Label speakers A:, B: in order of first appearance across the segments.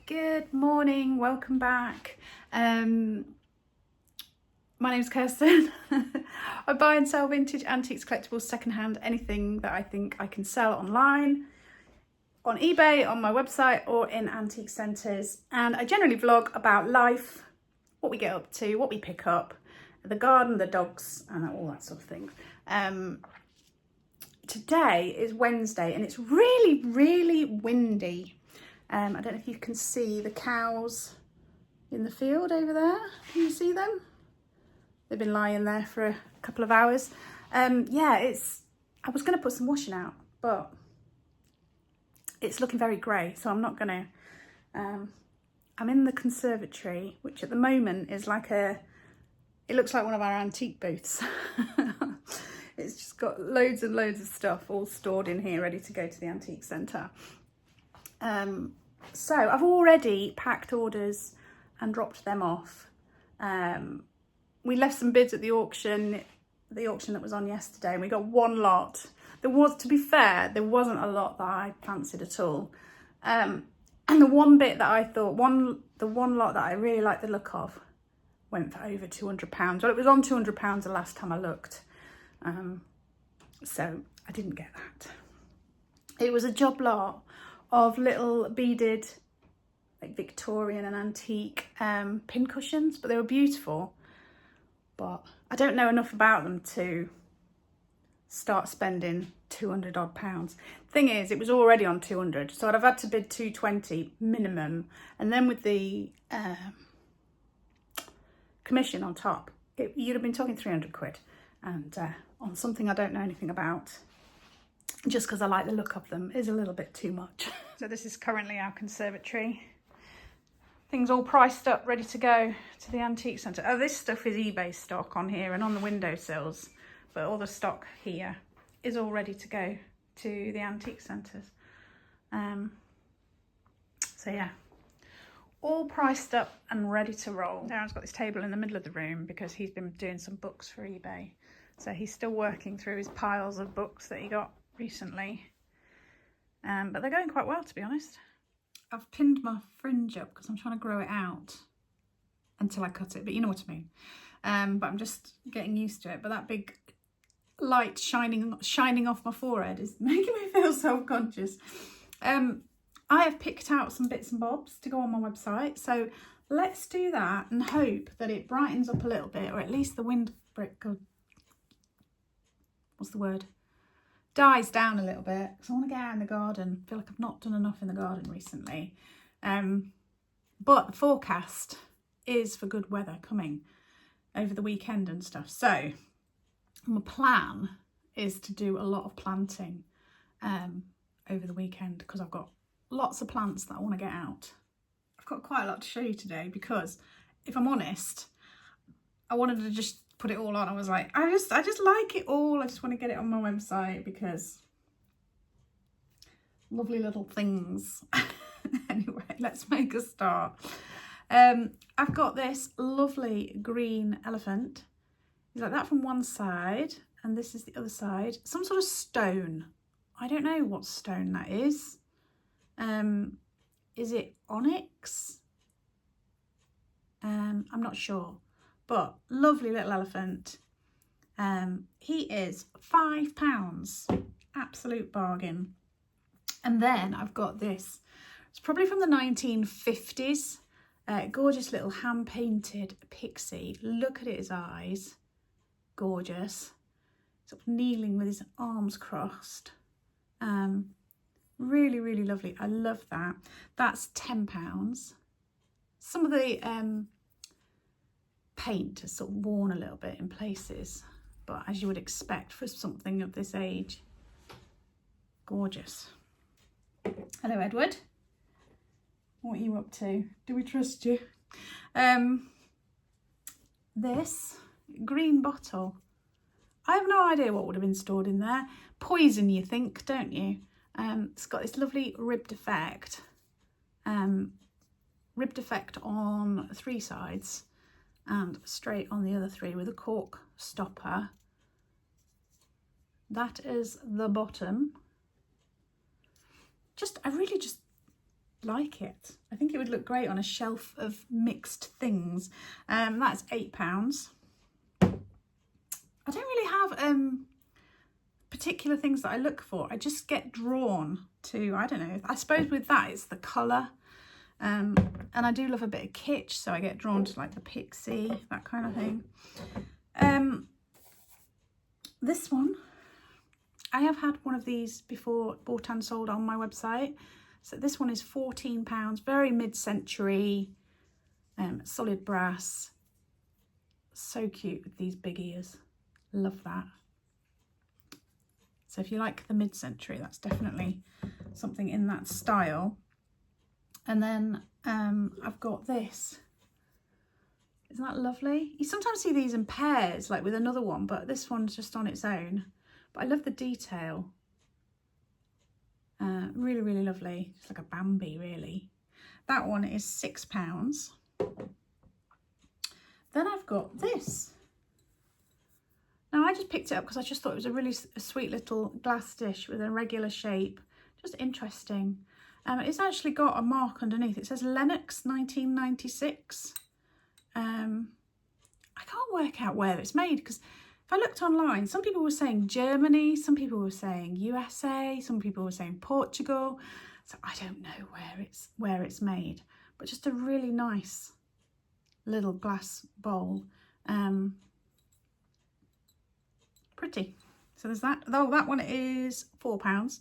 A: Good morning, welcome back. My name's Kirsten. I buy and sell vintage, antiques, collectibles, secondhand, anything that I think I can sell online, on eBay, on my website, or in antique centres. And I generally vlog about life, what we get up to, what we pick up, the garden, the dogs, and all that sort of thing. Today is Wednesday and it's really, really windy. I don't know if you can see the cows in the field over there. Can you see them? They've been lying there for a couple of hours. I was going to put some washing out, but it's looking very grey, so I'm not going to. I'm in the conservatory, which at the moment is like it looks like one of our antique booths. It's just got loads and loads of stuff all stored in here, ready to go to the antique centre. So I've already packed orders and dropped them off. We left some bids at the auction that was on yesterday, and we got one lot. To be fair, there wasn't a lot that I fancied at all. And the one bit that I thought, the one lot that I really liked the look of went for over £200. Well, it was on £200 the last time I looked. So I didn't get that. It was a job lot of little beaded, like Victorian and antique pin cushions, but they were beautiful. But I don't know enough about them to start spending 200 odd pounds. Thing is, it was already on 200, so I'd have had to bid 220 minimum, and then with the commission on top, you'd have been talking 300 quid, and on something I don't know anything about, just because I like the look of them, is a little bit too much. So this is currently our conservatory. Things all priced up, ready to go to the antique centre. Oh, this stuff is eBay stock on here and on the windowsills, but all the stock here is all ready to go to the antique centres. So yeah, all priced up and ready to roll. Darren's got this table in the middle of the room because he's been doing some books for eBay. So he's still working through his piles of books that he got recently. But they're going quite well, to be honest. I've pinned my fringe up because I'm trying to grow it out until I cut it, but you know what I mean. But I'm just getting used to it. But that big light shining off my forehead is making me feel self-conscious. I have picked out some bits and bobs to go on my website, so let's do that and hope that it brightens up a little bit, or at least the wind dies down a little bit, because I want to get out in the garden. I feel like I've not done enough in the garden recently. But the forecast is for good weather coming over the weekend and stuff. So my plan is to do a lot of planting over the weekend, because I've got lots of plants that I want to get out. I've got quite a lot to show you today, because if I'm honest, I wanted to just put it all on. I was like, I just like it all. I just want to get it on my website because lovely little things. Anyway, let's make a start. I've got this lovely green elephant. He's like that from one side, and this is the other side. Some sort of stone. I don't know what stone that is. Is it onyx? I'm not sure. But lovely little elephant. He is £5, absolute bargain. And then I've got this. It's probably from the 1950s. Gorgeous little hand-painted pixie. Look at his eyes. Gorgeous. Sort of kneeling with his arms crossed. Really, really lovely. I love that. That's £10. Some of the paint has sort of worn a little bit in places, but as you would expect for something of this age, gorgeous. Hello, Edward. What are you up to? Do we trust you? This green bottle. I have no idea what would have been stored in there. Poison, you think, don't you? It's got this lovely ribbed effect. Ribbed effect on 3 sides and straight on the other 3 with a cork stopper. That is the bottom. I really just like it. I think it would look great on a shelf of mixed things. That's £8. I don't really have particular things that I look for. I just get drawn to, I don't know, I suppose with that it's the colour. And I do love a bit of kitsch, so I get drawn to like the pixie, that kind of thing. This one, I have had one of these before, bought and sold on my website. So this one is £14, very mid-century, solid brass. So cute with these big ears. Love that. So if you like the mid-century, that's definitely something in that style. And then I've got this. Isn't that lovely? You sometimes see these in pairs, like with another one, but this one's just on its own. But I love the detail. Really, really lovely. It's like a Bambi, really. That one is £6. Then I've got this. Now I just picked it up because I just thought it was a really sweet little glass dish with a regular shape. Just interesting. It's actually got a mark underneath. It says Lennox 1996. I can't work out where it's made because if I looked online, some people were saying Germany, some people were saying USA, some people were saying Portugal. So I don't know where it's made, but just a really nice little glass bowl. Pretty. So there's that. Oh, that one is £4.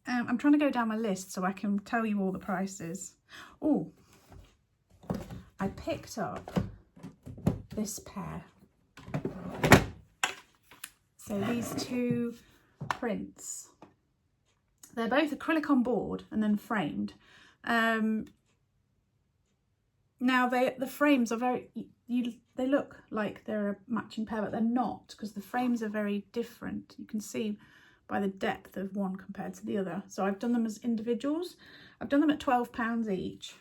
A: I'm trying to go down my list so I can tell you all the prices. Oh, I picked up this pair. So these two prints, they're both acrylic on board and then framed. Now the frames are they look like they're a matching pair, but they're not, because the frames are very different. You can see by the depth of one compared to the other. So I've done them as individuals. I've done them at £12 each.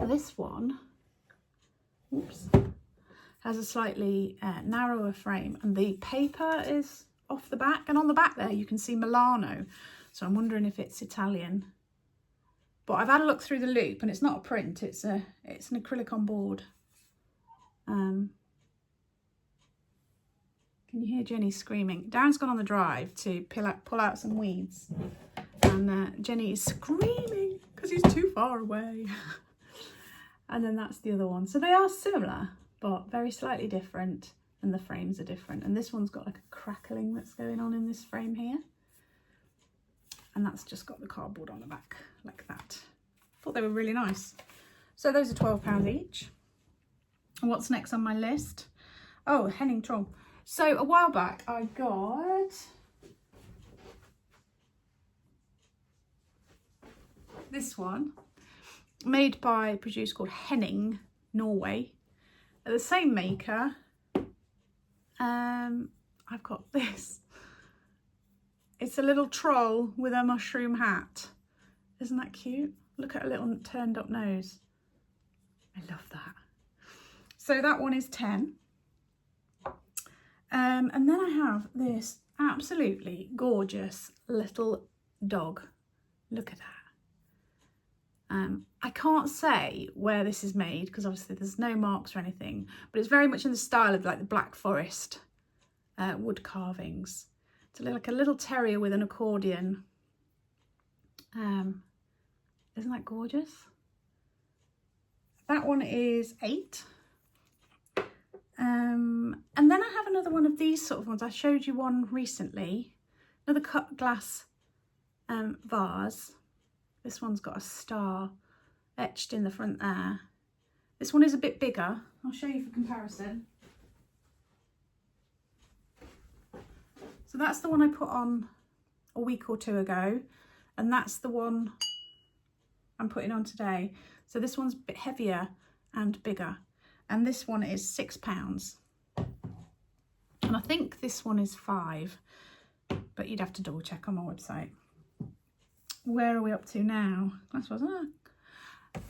A: This one, oops, has a slightly narrower frame, and the paper is off the back, and on the back there you can see Milano. So I'm wondering if it's Italian. But I've had a look through the loop and it's not a print, it's an acrylic on board. Can you hear Jenny screaming? Darren's gone on the drive to pull out some weeds, and Jenny is screaming because he's too far away. And then that's the other one. So they are similar, but very slightly different, and the frames are different. And this one's got like a crackling that's going on in this frame here. And that's just got the cardboard on the back like that. Thought they were really nice. So those are £12 each. And what's next on my list? Oh, Henning Troll. So a while back I got this one made by a producer called Henning, Norway. The same maker. I've got this. It's a little troll with a mushroom hat. Isn't that cute? Look at a little turned up nose. I love that. So that one is 10. And then I have this absolutely gorgeous little dog. Look at that. I can't say where this is made because obviously there's no marks or anything, but it's very much in the style of like the Black Forest wood carvings. It's like a little terrier with an accordion. Isn't that gorgeous? That one is 8. And then I have another one of these sort of ones. I showed you one recently. Another cut glass vase. This one's got a star etched in the front there. This one is a bit bigger. I'll show you for comparison. So that's the one I put on a week or two ago, and that's the one I'm putting on today. So this one's a bit heavier and bigger, and this one is £6. And I think this one is 5, but you'd have to double check on my website. Where are we up to now? That's wasn't it?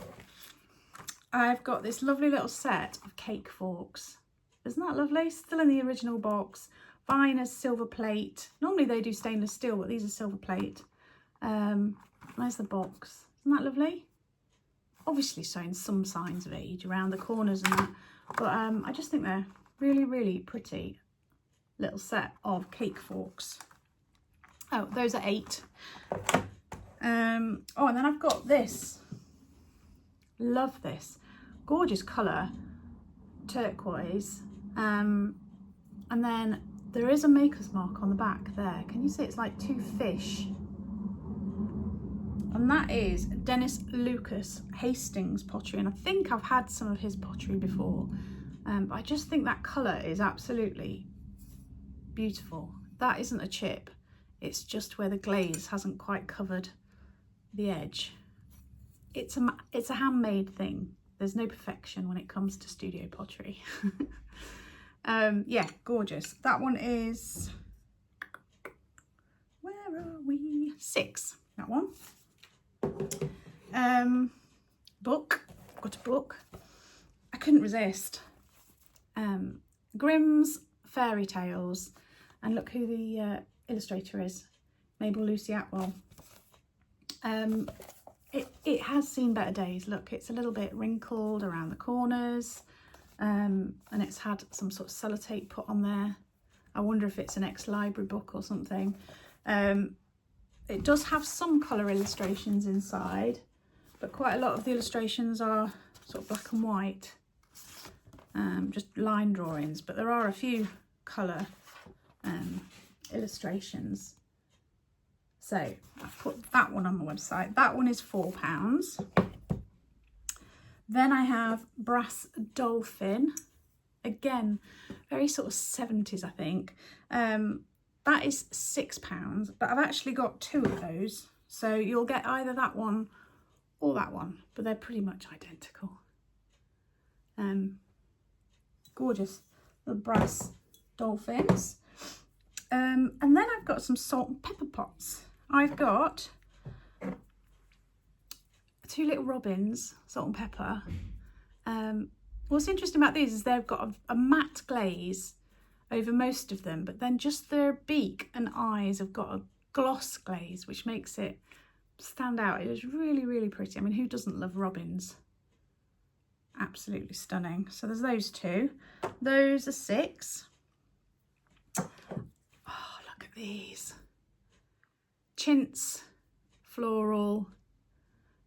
A: I've got this lovely little set of cake forks. Isn't that lovely? Still in the original box. Fine as silver plate. Normally they do stainless steel, but these are silver plate. There's the box. Isn't that lovely? Obviously showing some signs of age around the corners and that, but I just think they're really, really pretty little set of cake forks. Oh, those are 8. Oh, and then I've got this. Love this. Gorgeous colour. Turquoise. And then there is a maker's mark on the back there. Can you see it's like 2 fish? And that is Dennis Lucas Hastings pottery. And I think I've had some of his pottery before. But I just think that colour is absolutely beautiful. That isn't a chip. It's just where the glaze hasn't quite covered the edge. It's a handmade thing. There's no perfection when it comes to studio pottery. Yeah, gorgeous. That one is, where are we? 6, that one. Book, got a book. I couldn't resist. Grimm's Fairy Tales, and look who the illustrator is, Mabel Lucy Atwell. It has seen better days. Look, it's a little bit wrinkled around the corners, and it's had some sort of sellotape put on there. I wonder if it's an ex-library book or something. It does have some colour illustrations inside, but quite a lot of the illustrations are sort of black and white, just line drawings, but there are a few colour illustrations. So I've put that one on my website. That one is £4. Then I have Brass Dolphin. Again, very sort of 70s, I think. That is £6, but I've actually got 2 of those. So you'll get either that one or that one, but they're pretty much identical. Gorgeous little brass dolphins. And then I've got some salt and pepper pots. I've got 2 little robins, salt and pepper. What's interesting about these is they've got a matte glaze over most of them, but then just their beak and eyes have got a gloss glaze, which makes it stand out. It is really, really pretty. I mean, who doesn't love robins? Absolutely stunning. So there's those 2. Those are 6. Oh, look at these. Chintz, floral,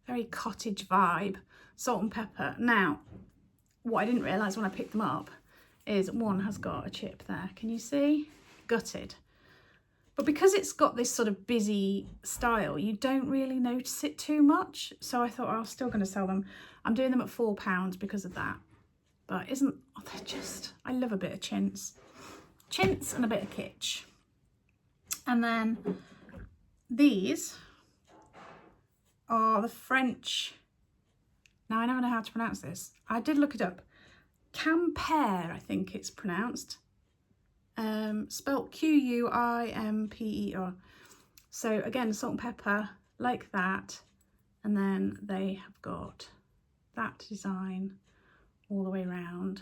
A: very cottage vibe, salt and pepper. Now, what I didn't realise when I picked them up is one has got a chip there. Can you see? Gutted. But because it's got this sort of busy style, you don't really notice it too much. So I thought, oh, I'm still going to sell them. I'm doing them at £4 because of that. But they're just, I love a bit of chintz. Chintz and a bit of kitsch. And then these are the French. Now, I never know how to pronounce this. I did look it up. Camper, I think it's pronounced. Spelt Q-U-I-M-P-E-R. So again, salt and pepper like that. And then they have got that design all the way around.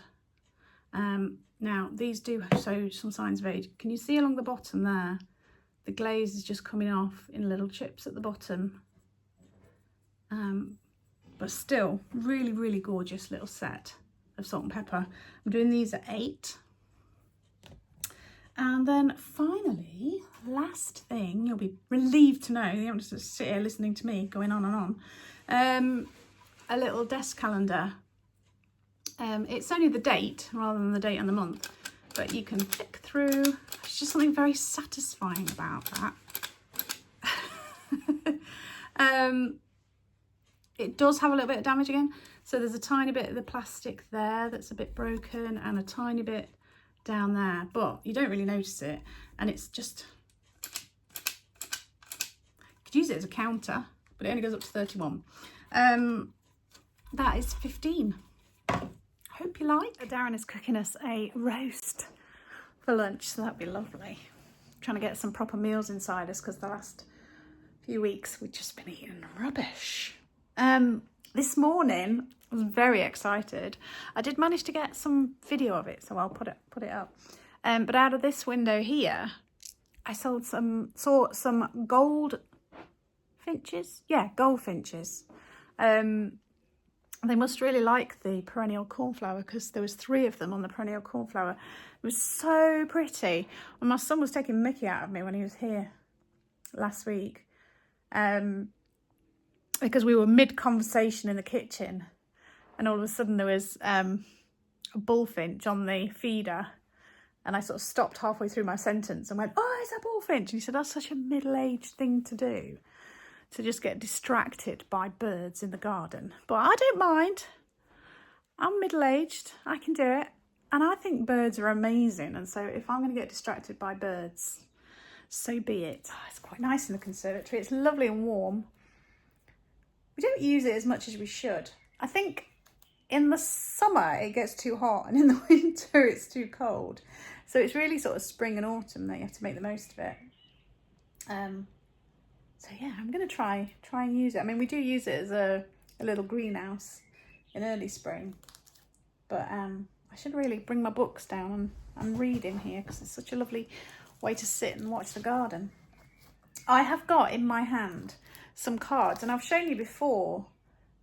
A: Now, these do show some signs of age. Can you see along the bottom there? The glaze is just coming off in little chips at the bottom. But still, really, really gorgeous little set of salt and pepper. I'm doing these at 8. And then finally, last thing, you'll be relieved to know, you don't just sit here listening to me going on and on. A little desk calendar. It's only the date rather than the date and the month, but you can flick through. There's just something very satisfying about that. It does have a little bit of damage again. So there's a tiny bit of the plastic there that's a bit broken and a tiny bit down there, but you don't really notice it. And it's just, you could use it as a counter, but it only goes up to 31. That is 15. Hope you like. Darren is cooking us a roast for lunch, so that'd be lovely. I'm trying to get some proper meals inside us because the last few weeks we've just been eating rubbish. This morning I was very excited. I did manage to get some video of it, so I'll put it up. But out of this window here, I saw some gold finches? Yeah, goldfinches. They must really like the perennial cornflower because there was 3 of them on the perennial cornflower. It was so pretty. And my son was taking mickey out of me when he was here last week because we were mid-conversation in the kitchen and all of a sudden there was a bullfinch on the feeder and I sort of stopped halfway through my sentence and went, oh, it's a bullfinch. And he said, that's such a middle-aged thing to do, to just get distracted by birds in the garden. But I don't mind. I'm middle-aged. I can do it. And I think birds are amazing. And so if I'm going to get distracted by birds, so be it. Oh, it's quite nice in the conservatory. It's lovely and warm. We don't use it as much as we should. I think in the summer it gets too hot and in the winter it's too cold. So it's really sort of spring and autumn that you have to make the most of it. So yeah, I'm going to try and use it. I mean, we do use it as a little greenhouse in early spring. But I should really bring my books down and read in here because it's such a lovely way to sit and watch the garden. I have got in my hand some cards, and I've shown you before.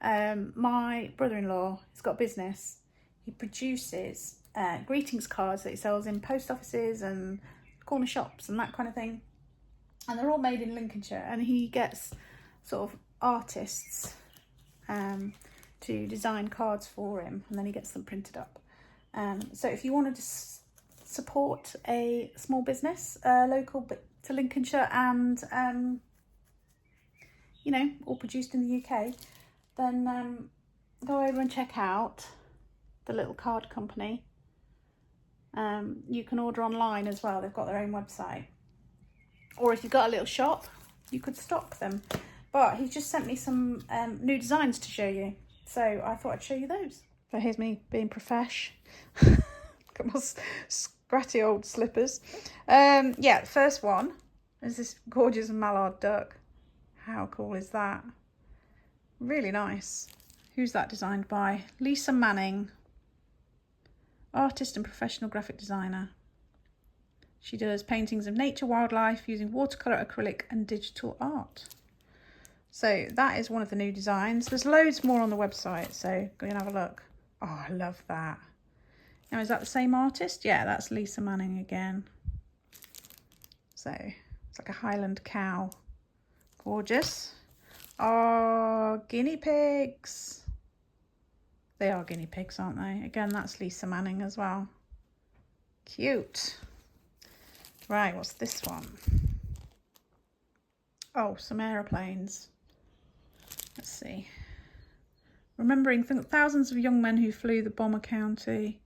A: My brother-in-law has got a business. He produces greetings cards that he sells in post offices and corner shops and that kind of thing. And they're all made in Lincolnshire, and he gets sort of artists to design cards for him, and then he gets them printed up. So if you wanted to support a small business, local to Lincolnshire and, you know, all produced in the UK, then go over and check out the little card company. You can order online as well. They've got their own website. Or if you've got a little shop, you could stock them. But he's just sent me some new designs to show you. So I thought I'd show you those. So here's me being profesh. Got my scratty old slippers. Yeah, the first one is this gorgeous mallard duck. How cool is that? Really nice. Who's that designed by? Lisa Manning. Artist and professional graphic designer. She does paintings of nature, wildlife, using watercolour, acrylic and digital art. So that is one of the new designs. There's loads more on the website, so go and have a look. Oh, I love that. Now, is that the same artist? Yeah, that's Lisa Manning again. So it's like a Highland cow. Gorgeous. Oh, guinea pigs. They are guinea pigs, aren't they? Again, that's Lisa Manning as well. Cute. Right, what's this one? Oh, some aeroplanes. Let's see. Remembering thousands of young men who flew the bomber county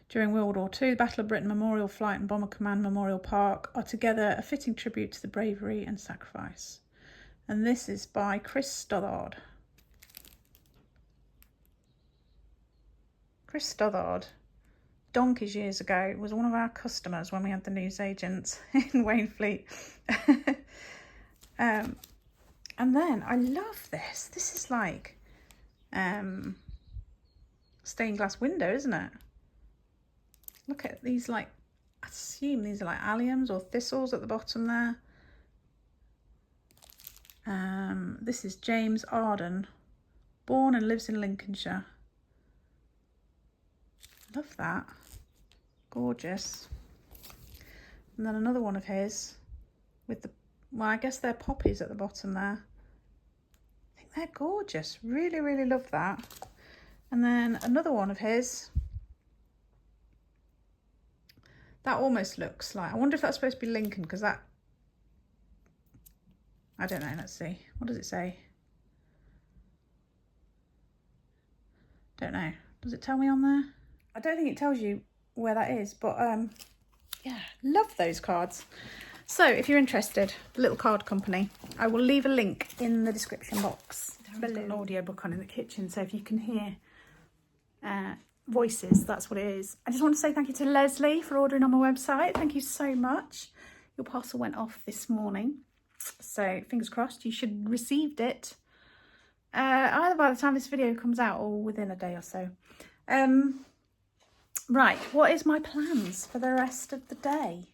A: during World War II, the Battle of Britain Memorial Flight and Bomber Command Memorial Park are together a fitting tribute to the bravery and sacrifice. And this is by Chris Stothard. Chris Stothard, donkeys years ago, was one of our customers when we had the newsagents in Wainfleet. And then I love this. This is like stained glass window, isn't it? Look at these, like, I assume these are like alliums or thistles at the bottom there. This is James Arden, born and lives in Lincolnshire. Love that. Gorgeous. And then another one of his with the, well, I guess they're poppies at the bottom there. I think they're gorgeous. Really, really love that. And then another one of his. That almost looks like, I wonder if that's supposed to be Lincoln, because that, I don't know, let's see. What does it say? Don't know. Does it tell me on there? I don't think it tells you where that is, but yeah, love those cards. So if you're interested, the little card company, I will leave a link in the description box. I've got an audiobook on in the kitchen, so if you can hear voices, that's what it is. I just want to say thank you to Leslie for ordering on my website. Thank you so much. Your parcel went off this morning, so fingers crossed you should have received it either by the time this video comes out or within a day or so. Right, what is my plans for the rest of the day?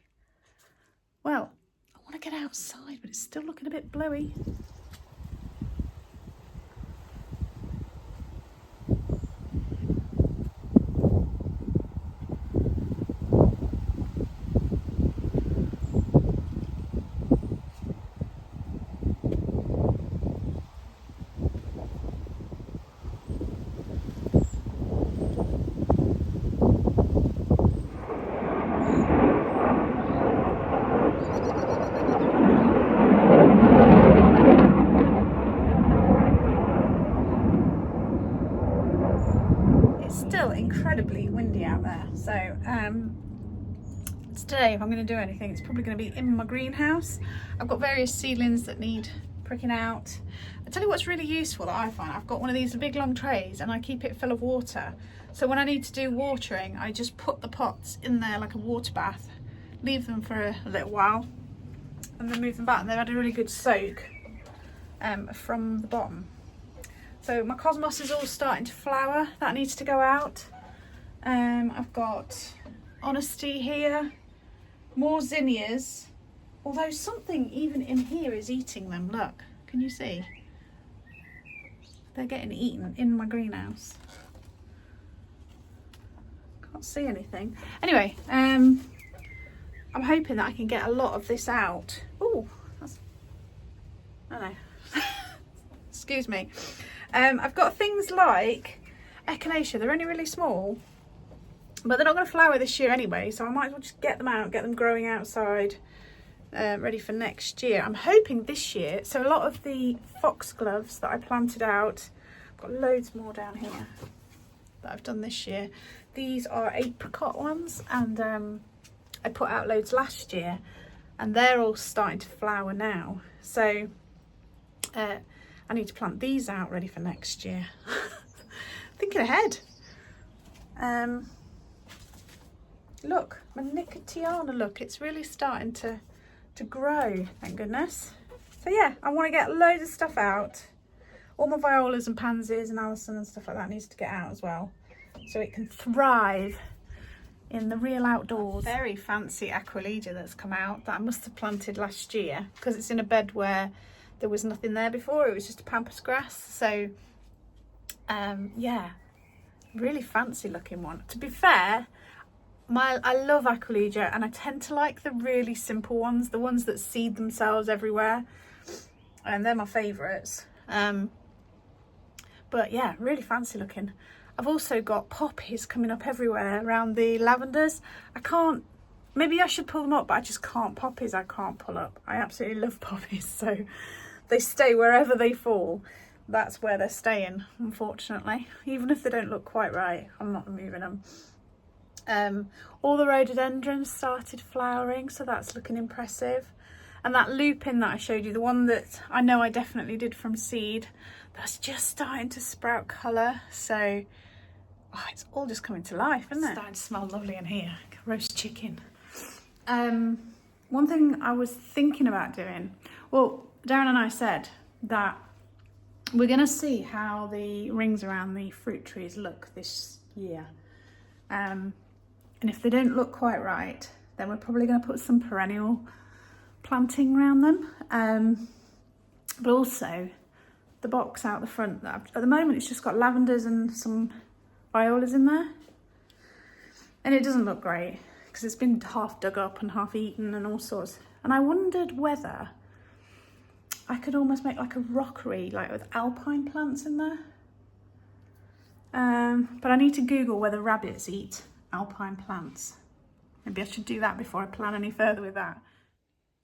A: Well, I want to get outside, but it's still looking a bit blowy. there. So today, if I'm going to do anything, it's probably going to be in my greenhouse. I've got various seedlings that need pricking out. I tell you what's really useful that I find. I've got one of these big long trays and I keep it full of water. So when I need to do watering, I just put the pots in there like a water bath, leave them for a little while, and then move them back. And they've had a really good soak from the bottom. So my cosmos is all starting to flower. That needs to go out. I've got honesty here, more zinnias, although something even in here is eating them. Look, can you see? They're getting eaten in my greenhouse. Can't see anything. Anyway, I'm hoping that I can get a lot of this out. Oh, that's, I don't know. Excuse me. I've got things like echinacea. They're only really small, but they're not going to flower this year anyway, so I might as well just get them out, get them growing outside, ready for next year. I'm hoping this year, so a lot of the foxgloves that I planted out, I've got loads more down here that I've done this year. These are apricot ones, and I put out loads last year, and they're all starting to flower now. So I need to plant these out ready for next year. Thinking ahead. Look, my Nicotiana, look, it's really starting to grow, thank goodness. So yeah, I want to get loads of stuff out. All my violas and pansies and Alison and stuff like that needs to get out as well, so it can thrive in the real outdoors. Very fancy Aquilegia that's come out that I must have planted last year, because it's in a bed where there was nothing there before. It was just a pampas grass. So yeah, really fancy looking one. To be fair, I love Aquilegia, and I tend to like the really simple ones, the ones that seed themselves everywhere, and they're my favourites. But yeah, really fancy looking. I've also got poppies coming up everywhere around the lavenders. I can't, maybe I should pull them up, but I just can't. Poppies I can't pull up. I absolutely love poppies, so they stay wherever they fall. That's where they're staying, unfortunately. Even if they don't look quite right, I'm not removing them. All the rhododendrons started flowering, so that's looking impressive. And that lupin that I showed you, the one that I know I definitely did from seed, that's just starting to sprout colour. So it's all just coming to life, isn't it? It's starting to smell lovely in here. Roast chicken. One thing I was thinking about doing, well, Darren and I said that we're going to see how the rings around the fruit trees look this year. And if they don't look quite right, then we're probably going to put some perennial planting around them. But also the box out the front, that at the moment it's just got lavenders and some violas in there. And it doesn't look great because it's been half dug up and half eaten and all sorts. And I wondered whether I could almost make like a rockery, like with alpine plants in there. But I need to Google whether rabbits eat alpine plants. Maybe I should do that before I plan any further with that.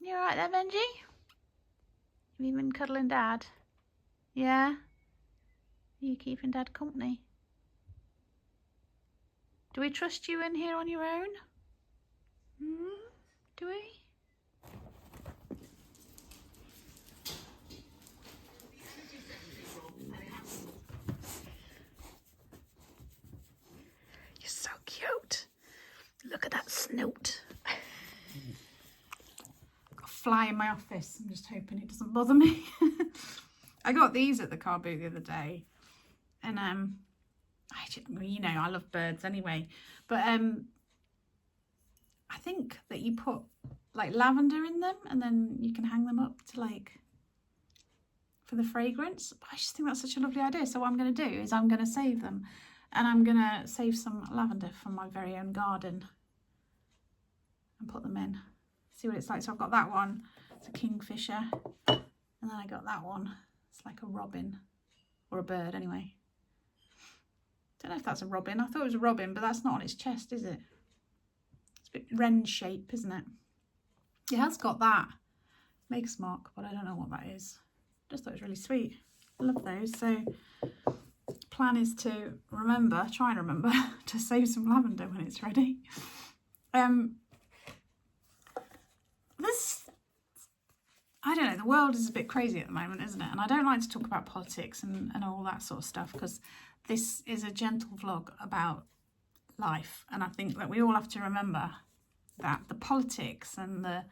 A: You alright there, Benji? Have you been cuddling Dad? Yeah? Are you keeping Dad company? Do we trust you in here on your own? Do we? You're so cute. Look at that snout. Got a fly in my office. I'm just hoping it doesn't bother me. I got these at the car boot the other day, and you know, I love birds anyway, but I think that you put like lavender in them and then you can hang them up to like for the fragrance. I just think that's such a lovely idea. So what I'm going to do is I'm going to save them, and I'm going to save some lavender from my very own garden and put them in. See what it's like. So I've got that one, it's a kingfisher, and then I got that one, it's like a robin, or a bird anyway. Don't know if that's a robin. I thought it was a robin, but that's not on its chest, is it? It's a bit wren shape, isn't it? It has got that makes mark, but I don't know what that is. Just thought it was really sweet. I love those. So plan is to try and remember to save some lavender when it's ready. I don't know, the world is a bit crazy at the moment, isn't it? And I don't like to talk about politics and all that sort of stuff, because this is a gentle vlog about life. And I think that we all have to remember that the politics and the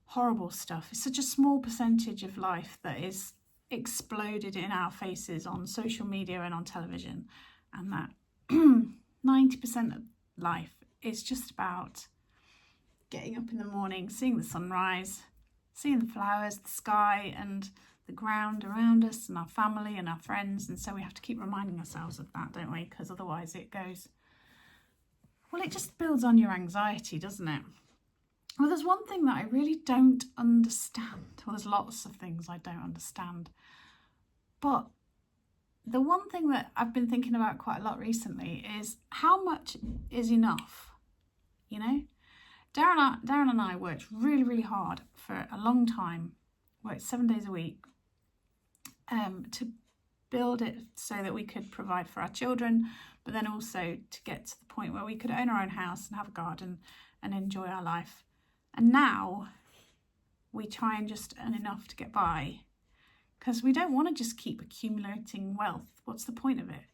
A: horrible stuff is such a small percentage of life that is exploded in our faces on social media and on television, and that 90% of life is just about getting up in the morning, seeing the sunrise, seeing the flowers, the sky and the ground around us and our family and our friends. And so we have to keep reminding ourselves of that, don't we? Because otherwise it goes, well, it just builds on your anxiety, doesn't it? Well, there's one thing that I really don't understand. Well, there's lots of things I don't understand. But the one thing that I've been thinking about quite a lot recently is how much is enough, you know? Darren and I worked really, really hard for a long time, worked 7 days a week, to build it so that we could provide for our children, but then also to get to the point where we could own our own house and have a garden and enjoy our life. And now we try and just earn enough to get by, because we don't want to just keep accumulating wealth. What's the point of it,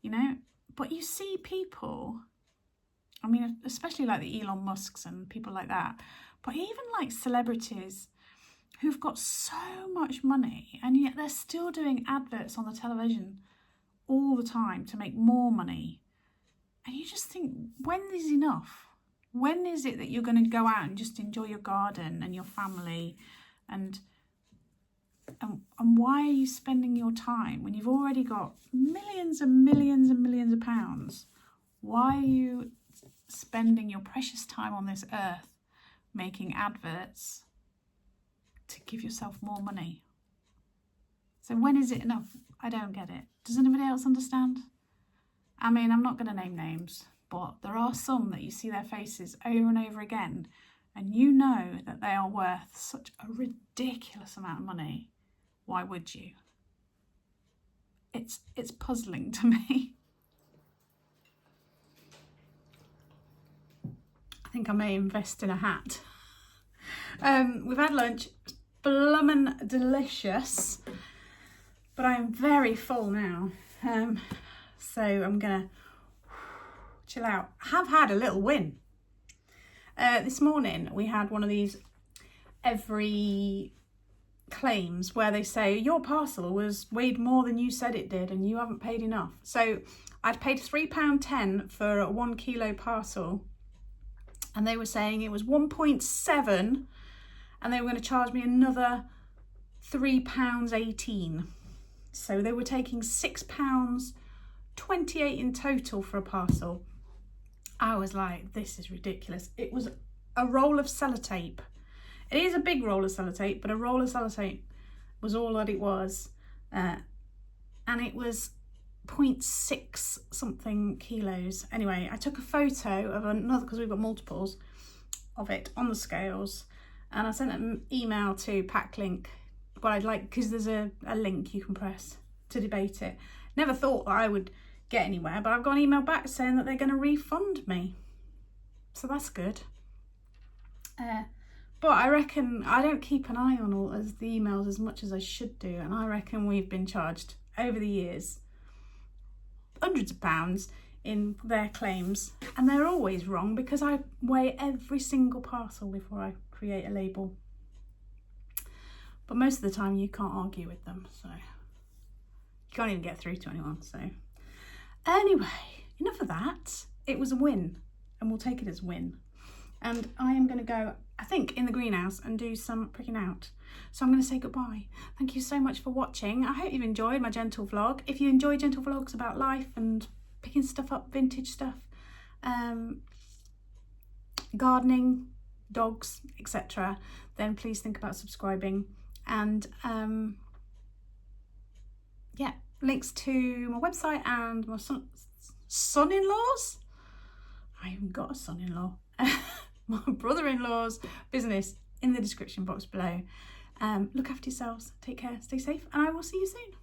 A: you know? But you see people, I mean, especially like the Elon Musks and people like that, but even like celebrities who've got so much money and yet they're still doing adverts on the television all the time to make more money. And you just think, when is enough? When is it that you're going to go out and just enjoy your garden and your family? And why are you spending your time when you've already got millions and millions and millions of pounds? Why are you spending your precious time on this earth making adverts to give yourself more money? So when is it enough? I don't get it. Does anybody else understand? I mean, I'm not going to name names, but there are some that you see their faces over and over again, and you know that they are worth such a ridiculous amount of money. Why would you? It's puzzling to me. I think I may invest in a hat. We've had lunch, bloomin' delicious, but I'm very full now. So I'm gonna chill out. I have had a little win. This morning we had one of these every claims where they say your parcel was weighed more than you said it did and you haven't paid enough. So I'd paid £3.10 for a 1 kilo parcel, and they were saying it was 1.7, and they were going to charge me another £3.18. So they were taking £6.28 in total for a parcel. I was like, this is ridiculous. It was a roll of sellotape. It is a big roll of sellotape, but a roll of sellotape was all that it was. And it was 0.6 something kilos. Anyway, I took a photo of another, because we've got multiples of it on the scales, and I sent an email to Packlink, but I'd like, because there's a link you can press to debate it. Never thought that I would get anywhere, but I've got an email back saying that they're going to refund me, so that's good. But I reckon I don't keep an eye on all the emails as much as I should do, and I reckon we've been charged over the years hundreds of pounds in their claims, and they're always wrong because I weigh every single parcel before I create a label. But most of the time you can't argue with them, so you can't even get through to anyone. So anyway, enough of that. It was a win, and we'll take it as a win. And I am going to go, I think, in the greenhouse and do some pricking out. So I'm going to say goodbye. Thank you so much for watching. I hope you've enjoyed my gentle vlog. If you enjoy gentle vlogs about life and picking stuff up, vintage stuff, gardening, dogs, etc., then please think about subscribing. And yeah, links to my website and my son-in-law's. I haven't got a son-in-law. My brother-in-law's business in the description box below. Look after yourselves, take care, stay safe, and I will see you soon.